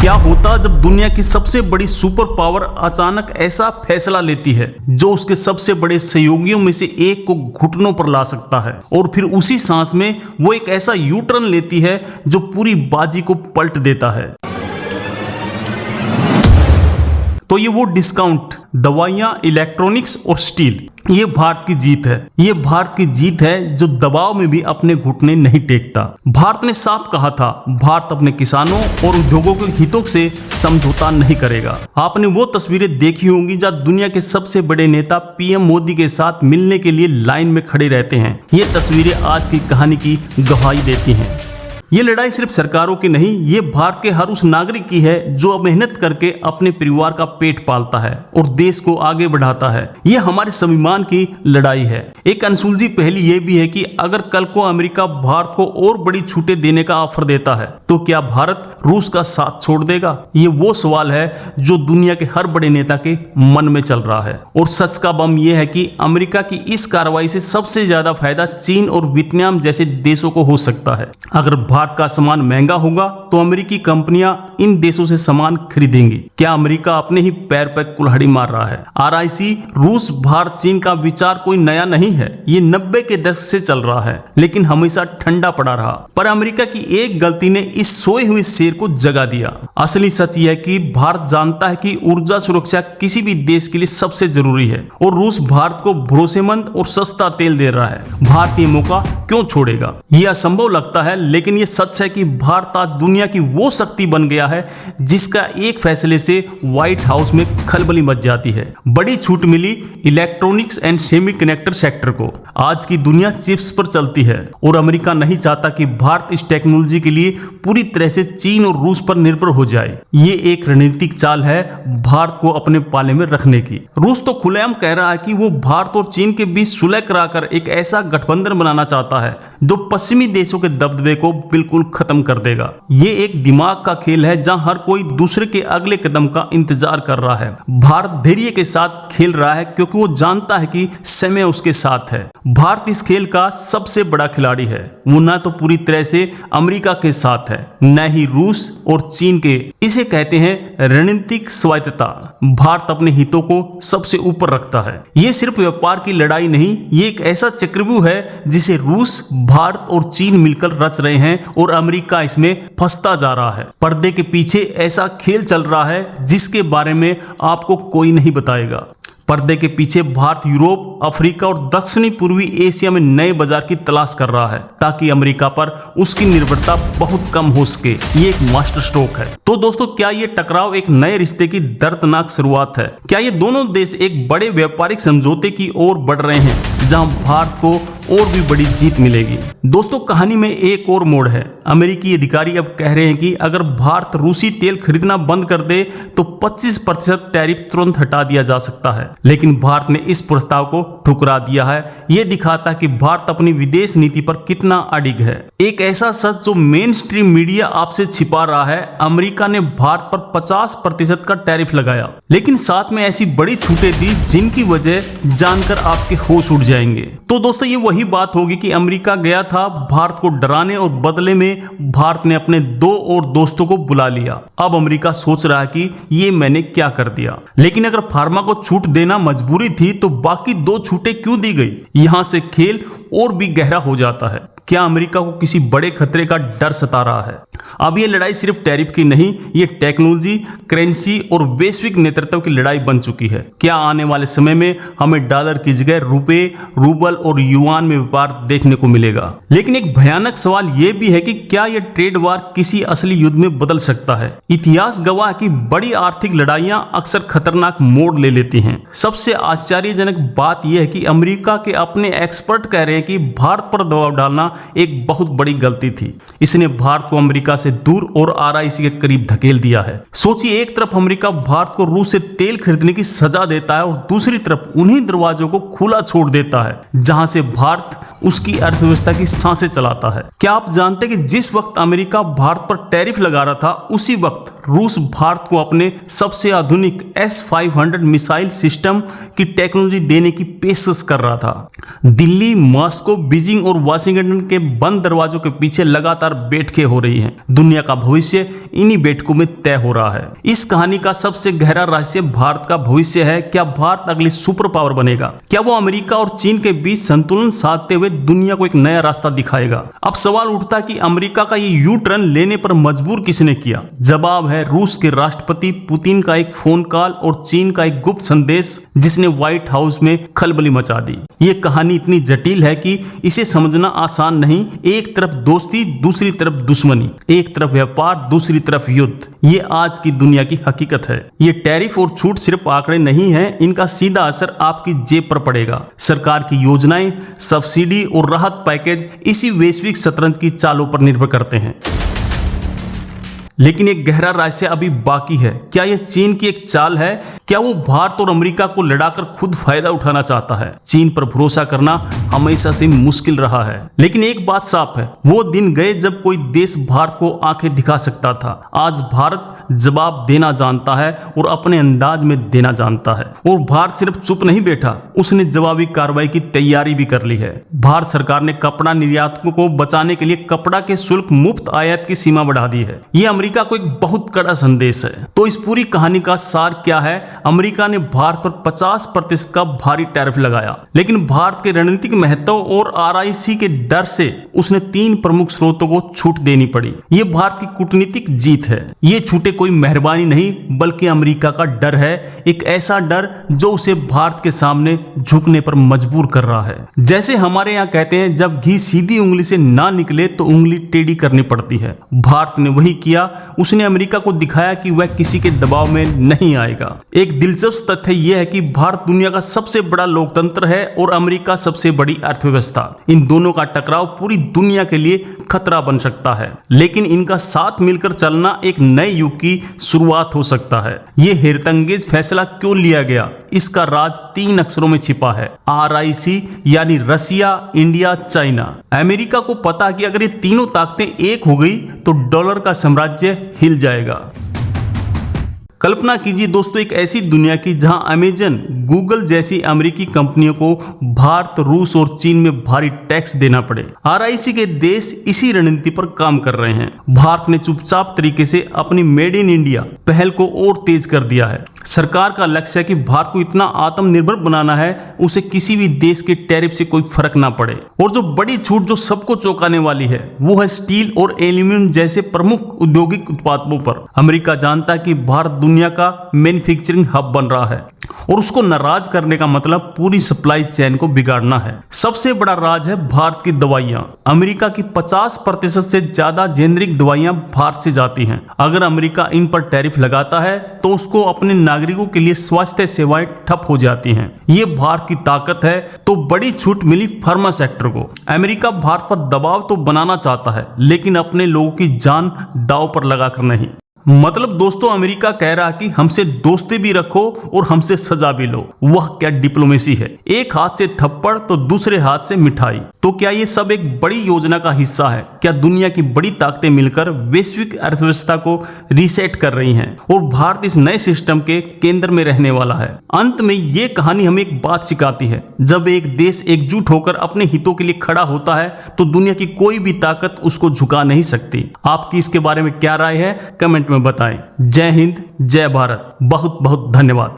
क्या होता जब दुनिया की सबसे बड़ी सुपर पावर अचानक ऐसा फैसला लेती है जो उसके सबसे बड़े सहयोगियों में से एक को घुटनों पर ला सकता है और फिर उसी सांस में वो एक ऐसा यू टर्न लेती है जो पूरी बाजी को पलट देता है। तो ये वो डिस्काउंट, दवाइयां, इलेक्ट्रॉनिक्स और स्टील, ये भारत की जीत है। ये भारत की जीत है जो दबाव में भी अपने घुटने नहीं टेकता। भारत ने साफ कहा था, भारत अपने किसानों और उद्योगों के हितों से समझौता नहीं करेगा। आपने वो तस्वीरें देखी होंगी जहां दुनिया के सबसे बड़े नेता पीएम मोदी के साथ मिलने के लिए लाइन में खड़े रहते हैं। ये तस्वीरें आज की कहानी की गवाही देती हैं। ये लड़ाई सिर्फ सरकारों की नहीं, ये भारत के हर उस नागरिक की है जो मेहनत करके अपने परिवार का पेट पालता है और देश को आगे बढ़ाता है। ये हमारे स्वाभिमान की लड़ाई है। एक अनसुलझी पहेली ये भी है कि अगर कल को अमेरिका भारत को और बड़ी छूटें देने का ऑफर देता है तो क्या भारत रूस का साथ छोड़ देगा? ये वो सवाल है जो दुनिया के हर बड़े नेता के मन में चल रहा है। और सच का बम यह है कि अमेरिका की इस कार्रवाई से सबसे ज्यादा फायदा चीन और वियतनाम जैसे देशों को हो सकता है। अगर भारत का सामान महंगा होगा तो अमेरिकी कंपनियां इन देशों से सामान खरीदेंगी। क्या अमेरिका अपने ही पैर पर कुल्हाड़ी मार रहा है? आरआईसी, रूस, भारत, चीन का विचार कोई नया नहीं है। ये 90 के दशक से चल रहा है लेकिन हमेशा ठंडा पड़ा रहा। पर अमेरिका की एक गलती ने इस सोए हुए शेर को जगा दिया। असली सच यह है कि भारत जानता है कि ऊर्जा सुरक्षा किसी भी देश के लिए सबसे जरूरी है और रूस भारत को भरोसेमंद और सस्ता तेल दे रहा है। भारत ये मौका क्यों छोड़ेगा? यह असंभव लगता है लेकिन यह सच है कि भारत आज दुनिया की वो शक्ति बन गया है जिसका एक फैसले से व्हाइट हाउस में खलबली मच जाती है। बड़ी छूट मिली इलेक्ट्रॉनिक्स एंड सेमीकंडक्टर सेक्टर को। आज की दुनिया चिप्स पर चलती है और अमेरिका नहीं चाहता कि भारत इस टेक्नोलॉजी के लिए पूरी तरह से चीन और रूस पर निर्भर हो जाए। ये एक रणनीतिक चाल है भारत को अपने पाले में रखने की। रूस तो खुलेआम कह रहा है कि वो भारत और चीन के बीच सुलह कराकर एक ऐसा गठबंधन बनाना चाहता है जो पश्चिमी देशों के दबदबे को बिल्कुल खत्म कर देगा। ये एक दिमाग का खेल है जहां हर कोई दूसरे के अगले कदम का इंतजार कर रहा है। भारत धैर्य के साथ खेल रहा है क्योंकि वो जानता है कि समय उसके साथ है। भारत इस खेल का सबसे बड़ा खिलाड़ी है। वो न तो पूरी तरह से अमेरिका के साथ है न ही रूस और चीन के। इसे कहते हैं रणनीतिक स्वायत्तता। भारत अपने हितों को सबसे ऊपर रखता है। ये सिर्फ व्यापार की लड़ाई नहीं, ये एक ऐसा चक्रव्यूह है जिसे रूस, भारत और चीन मिलकर रच रहे हैं और अमेरिका इसमें फंसता जा रहा है। पर्दे के पीछे ऐसा खेल चल रहा है जिसके बारे में आपको कोई नहीं बताएगा। पर्दे के पीछे भारत यूरोप, अफ्रीका और दक्षिणी पूर्वी एशिया में नए बाजार की तलाश कर रहा है ताकि अमेरिका पर उसकी निर्भरता बहुत कम हो सके। ये एक मास्टर स्ट्रोक है। तो दोस्तों, क्या ये टकराव एक नए रिश्ते की दर्दनाक शुरुआत है? क्या ये दोनों देश एक बड़े व्यापारिक समझौते की ओर बढ़ रहे हैं जहां भारत को और भी बड़ी जीत मिलेगी? दोस्तों, कहानी में एक और मोड़ है। अमेरिकी अधिकारी अब कह रहे हैं कि अगर भारत रूसी तेल खरीदना बंद कर दे तो 25% टैरिफ तुरंत हटा दिया जा सकता है। लेकिन भारत ने इस प्रस्ताव को ठुकरा दिया है। यह दिखाता है कि भारत अपनी विदेश नीति पर कितना अडिग है। एक ऐसा सच जो मेन स्ट्रीम मीडिया आपसे छिपा रहा है। अमेरिका ने भारत पर 50% का टैरिफ लगाया लेकिन साथ में ऐसी बड़ी छूटें दी जिनकी वजह जानकर आपके होश उड़ जाएंगे। तो दोस्तों, ये वही बात होगी कि अमेरिका गया था भारत को डराने और बदले में भारत ने अपने 2 और दोस्तों को बुला लिया। अब अमेरिका सोच रहा है कि ये मैंने क्या कर दिया। लेकिन अगर फार्मा को छूट देना मजबूरी थी तो बाकी 2 छूटें क्यों दी गई? यहां से खेल और भी गहरा हो जाता है। क्या अमेरिका को किसी बड़े खतरे का डर सता रहा है? अब ये लड़ाई सिर्फ टैरिफ की नहीं, ये टेक्नोलॉजी, करेंसी और वैश्विक नेतृत्व की लड़ाई बन चुकी है। क्या आने वाले समय में हमें डॉलर की जगह रुपए, रूबल और युआन में व्यापार देखने को मिलेगा? लेकिन एक भयानक सवाल यह भी है कि क्या यह ट्रेड वार किसी असली युद्ध में बदल सकता है? इतिहास गवाह है कि बड़ी आर्थिक लड़ाइयां अक्सर खतरनाक मोड़ ले लेती हैं। सबसे आश्चर्यजनक बात यह है कि अमेरिका के अपने एक्सपर्ट कह रहे हैं कि भारत पर दबाव डालना एक बहुत बड़ी गलती थी। इसने भारत को अमेरिका से दूर और आरआईसी के करीब धकेल दिया है। सोचिए, एक तरफ अमेरिका भारत को रूस से तेल खरीदने की सजा देता है और दूसरी तरफ उन्हीं दरवाजों को खुला छोड़ देता है जहां से भारत उसकी अर्थव्यवस्था की सांसें चलाता है। क्या आप जानते हैं कि जिस वक्त अमेरिका भारत पर टैरिफ लगा रहा था, उसी वक्त रूस भारत को अपने सबसे आधुनिक S-500 मिसाइल सिस्टम की टेक्नोलॉजी देने की पेशकश कर रहा था। दिल्ली, मॉस्को, बीजिंग और वाशिंगटन के बंद दरवाजों के पीछे लगातार बैठकें हो रही हैं। दुनिया का भविष्य इन्हीं बैठकों में तय हो रहा है। इस कहानी का सबसे गहरा रहस्य भारत का भविष्य है। क्या भारत अगली सुपर पावर बनेगा? क्या वो अमेरिका और चीन के बीच संतुलन साधते हुए दुनिया को एक नया रास्ता दिखाएगा? अब सवाल उठता है कि अमेरिका का ये यू टर्न लेने पर मजबूर किसने किया? जवाब है रूस के राष्ट्रपति पुतिन का एक फोन कॉल और चीन का एक गुप्त संदेश जिसने व्हाइट हाउस में खलबली मचा दी। ये कहानी इतनी जटिल है कि इसे समझना आसान नहीं। एक तरफ दोस्ती, दूसरी तरफ दुश्मनी, एक तरफ व्यापार, दूसरी तरफ युद्ध। ये आज की दुनिया की हकीकत है। ये टैरिफ और छूट सिर्फ आंकड़े नहीं हैं, इनका सीधा असर आपकी जेब पर पड़ेगा। सरकार की योजनाएं, सब्सिडी और राहत पैकेज इसी वैश्विक शतरंज की चालों पर निर्भर करते हैं। लेकिन एक गहरा रहस्य अभी बाकी है। क्या यह चीन की एक चाल है? क्या वो भारत और अमेरिका को लड़ाकर खुद फायदा उठाना चाहता है? चीन पर भरोसा करना हमेशा से मुश्किल रहा है, लेकिन एक बात साफ है, वो दिन गए जब कोई देश भारत को आंखें दिखा सकता था। आज भारत जवाब देना जानता है और अपने अंदाज में देना जानता है। और भारत सिर्फ चुप नहीं बैठा, उसने जवाबी कार्रवाई की तैयारी भी कर ली है। भारत सरकार ने कपड़ा निर्यातकों को बचाने के लिए कपड़ा के शुल्क मुक्त आयात की सीमा बढ़ा दी है। ये अमेरिका को एक बहुत कड़ा संदेश है। तो इस पूरी कहानी का सार क्या है? अमेरिका ने भारत पर 50% का भारी टैरिफ लगाया, लेकिन भारत के रणनीतिक महत्व और RIC के डर से उसने 3 प्रमुख स्रोतों को छूट देनी पड़ी। ये भारत की कूटनीतिक जीत है। ये छूटें कोई मेहरबानी नहीं, बल्कि अमेरिका का डर है। एक ऐसा डर जो उसे भारत के सामने झुकने पर मजबूर कर रहा है। जैसे हमारे यहाँ कहते हैं, जब घी सीधी उंगली से ना निकले तो उंगली टेढ़ी करनी पड़ती है। भारत ने वही किया। उसने अमेरिका को दिखाया कि वह किसी के दबाव में नहीं आएगा। एक दिलचस्प तथ्य यह है कि भारत दुनिया का सबसे बड़ा लोकतंत्र है और अमेरिका सबसे बड़ी अर्थव्यवस्था। इन दोनों का टकराव पूरी दुनिया के लिए खतरा बन सकता है, लेकिन इनका साथ मिलकर चलना एक नए युग की शुरुआत हो सकता है। यह हैरतअंगेज फैसला क्यों लिया गया? इसका राज 3 अक्षरों में छिपा है, RIC, यानी रसिया, इंडिया, चाइना। अमेरिका को पता कि अगर ये तीनों ताकतें एक हो गई तो डॉलर का साम्राज्य हिल जाएगा। कल्पना कीजिए दोस्तों, एक ऐसी दुनिया की जहां अमेजन, गूगल जैसी अमेरिकी कंपनियों को भारत, रूस और चीन में भारी टैक्स देना पड़े। RIC के देश इसी रणनीति पर काम कर रहे हैं। भारत ने चुपचाप तरीके से अपनी मेड इन इंडिया पहल को और तेज कर दिया है। सरकार का लक्ष्य है कि भारत को इतना आत्मनिर्भर बनाना है, उसे किसी भी देश के टैरिफ से कोई फर्क ना पड़े। और जो बड़ी छूट जो सबको चौंकाने वाली है, वो है स्टील और एल्यूमिनियम जैसे प्रमुख औद्योगिक उत्पादों पर। अमेरिका जानता है कि भारत दुनिया का मैन्युफैक्चरिंग हब बन रहा है और उसको नाराज करने का मतलब पूरी सप्लाई चेन को बिगाड़ना है। सबसे बड़ा राज है भारत की दवाइयां। अमेरिका की 50% से ज्यादा जेनरिक दवाइयां भारत से जाती हैं। अगर अमेरिका इन पर टैरिफ लगाता है तो उसको अपने नागरिकों के लिए स्वास्थ्य सेवाएं ठप हो जाती हैं। ये भारत की ताकत है। तो बड़ी छूट मिली फार्मा सेक्टर को। अमेरिका भारत पर दबाव तो बनाना चाहता है, लेकिन अपने लोगों की जान दांव पर लगाकर नहीं। मतलब दोस्तों, अमेरिका कह रहा कि हमसे दोस्ती भी रखो और हमसे सजा भी लो। वह क्या डिप्लोमेसी है? एक हाथ से थप्पड़ तो दूसरे हाथ से मिठाई। तो क्या ये सब एक बड़ी योजना का हिस्सा है? क्या दुनिया की बड़ी ताकतें मिलकर वैश्विक अर्थव्यवस्था को रीसेट कर रही हैं और भारत इस नए सिस्टम के केंद्र में रहने वाला है? अंत में ये कहानी हमें एक बात सिखाती है, जब एक देश एकजुट होकर अपने हितों के लिए खड़ा होता है तो दुनिया की कोई भी ताकत उसको झुका नहीं सकती। आपकी इसके बारे में क्या राय है? कमेंट में बताएं। जय हिंद, जय भारत। बहुत बहुत धन्यवाद।